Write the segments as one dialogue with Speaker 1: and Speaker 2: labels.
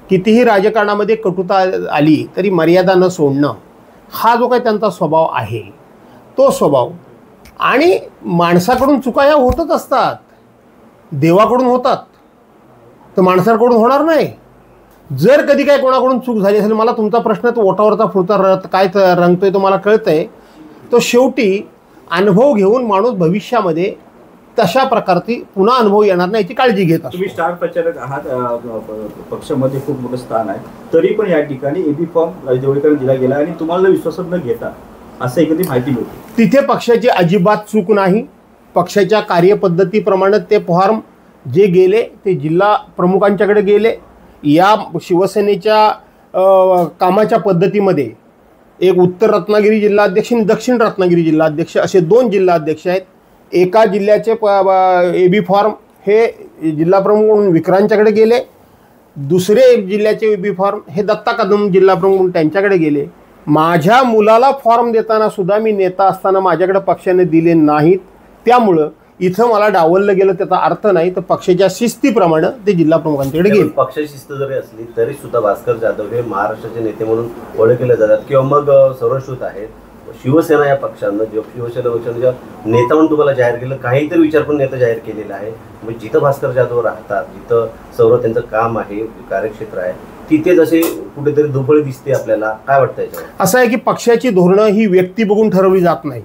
Speaker 1: कितीही राजकारणामध्ये कटुता आली तरी मर्यादा न सोडणं हा जो काही त्यांचा स्वभाव आहे तो स्वभाव, आणि माणसाकडून चुका ह्या होतच असतात, देवाकडून होतात तर माणसाकडून होणार नाही. जर कधी काय कोणाकडून चूक झाली असेल, मला तुमचा प्रश्न तो ओटावरचा फुरता काय रंगतोय तो मला कळतंय, तो शेवटी अनुभव घेऊन माणूस भविष्यामध्ये तशा प्रकारची पुन्हा अनुभव येणार नाही याची काळजी घेत असतो.
Speaker 2: तुम्ही स्टार प्रचारक आहात, पक्षामध्ये खूप मोठं स्थान आहे, तरी पण या ठिकाणी एबी फॉर्म देवळीकरांना दिला गेला आणि तुम्हाला विश्वासात न घेता असं एखादी माहिती मिळते.
Speaker 1: तिथे पक्षाची अजिबात चूक नाही. पक्षाच्या कार्यपद्धतीप्रमाणे ते फॉर्म जे गेले ते जिल्हा प्रमुखांच्याकडे गेले. या शिवसेनेच्या कामाच्या पद्धतीमध्ये एक उत्तर रत्नागिरी जिल्हाध्यक्ष आणि दक्षिण रत्नागिरी जिल्हाध्यक्ष असे 2 जिल्हाध्यक्ष आहेत. एका जिल्ह्याचे एबी फॉर्म हे जिल्हाप्रमुख म्हणून विक्रांतच्याकडे गेले, दुसरे जिल्ह्याचे एबी फॉर्म हे दत्ता कदम जिल्हाप्रमुख म्हणून त्यांच्याकडे गेले. माझ्या मुलाला फॉर्म देताना सुद्धा मी नेता असताना माझ्याकडे पक्षाने दिले नाहीत. त्यामुळं इथं मला डावललं गेलं त्याचा अर्थ नाही, तर पक्षाच्या शिस्तीप्रमाणे ते जिल्हा प्रमुखांच्याकडे गेले.
Speaker 3: पक्षाची शिस्त जरी असली तरी सुद्धा भास्कर जाधव हे महाराष्ट्राचे नेते म्हणून ओळखले जातात किंवा मग सर्वश्रुत आहेत. शिवसेना या पक्षानं शिवसेना पक्षानं नेता म्हणून तुम्हाला जाहीर केलं, काहीतरी विचार पण नेता जाहीर केलेला आहे. म्हणजे जिथं भास्कर जाधव राहतात, जिथं सर्व त्यांचं काम आहे, कार्यक्षेत्र आहे, तिथे जसे कुठेतरी दुफळी दिसते आपल्याला. काय वाटतं याच्यावर?
Speaker 1: असं आहे की पक्षाची धोरणं ही व्यक्ती बघून ठरवली जात नाही,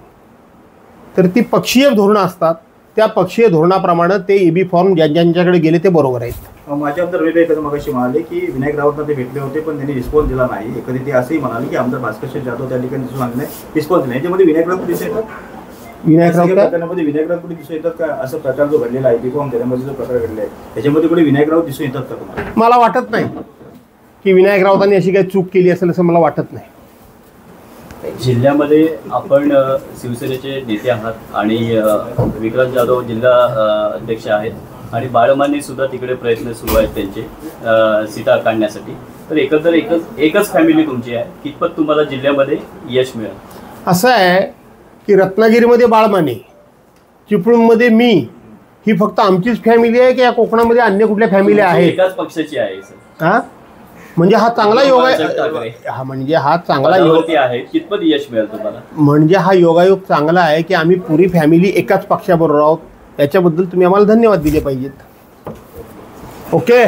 Speaker 1: तर ती पक्षीय धोरणं असतात. त्या पक्षीय धोरणाप्रमाणे ते एबी फॉर्म ज्यांच्याकडे गेले ते बरोबर आहेत.
Speaker 2: माझे आमदार वेगळे एखादं मगाशी म्हणाले की विनायक राऊतांना ते भेटले होते पण त्यांनी रिस्पॉन्स दिला नाही. एखादी ते असंही म्हणाले की आमदार भास्कर जाधव त्या ठिकाणी दिसून आले नाही, रिस्पॉन्स दिला. याच्यामध्ये विनायक राऊत दिसून येतात, विनायक राऊत दिसून येतात का? असं प्रकार जो घडलेला आहे एबी फॉर्म देण्यामध्ये जो प्रकार घडला आहे त्याच्यामध्ये कुठे विनायक राऊत दिसून येतात का तुम्हाला?
Speaker 1: मला वाटत नाही की विनायक राऊतांनी अशी काही चूक केली असेल असं मला वाटत नाही.
Speaker 4: जिल्ह्यामध्ये आपण शिवसेनेचे नेते आहात आणि विक्रांत जाधव जिल्हा अध्यक्ष आहेत आणि बाळमाने सुद्धा तिकडे प्रयत्न सुरू आहेत त्यांचे सीटा काढण्यासाठी. तर एकंदर एकच फॅमिली तुमची आहे, कितपत तुम्हाला जिल्ह्यामध्ये यश मिळेल?
Speaker 1: असं आहे की रत्नागिरीमध्ये बाळमाने, चिपळूणमध्ये मी, ही फक्त आमचीच फॅमिली आहे की या कोकणामध्ये अन्य कुठल्या फॅमिली आहेत?
Speaker 4: एकाच पक्षाची आहे सर.
Speaker 1: हां, म्हणजे हा चांगला योग आहे. हा म्हणजे हा चांगला योग
Speaker 4: आहे, कितपत यश मिळेल तुम्हाला?
Speaker 1: म्हणजे हा योगायोग चांगला आहे की आम्ही पुरी फॅमिली एकाच पक्षाबरोबर आहोत. याच्याबद्दल तुम्ही आम्हाला धन्यवाद दिले पाहिजेत. ओके.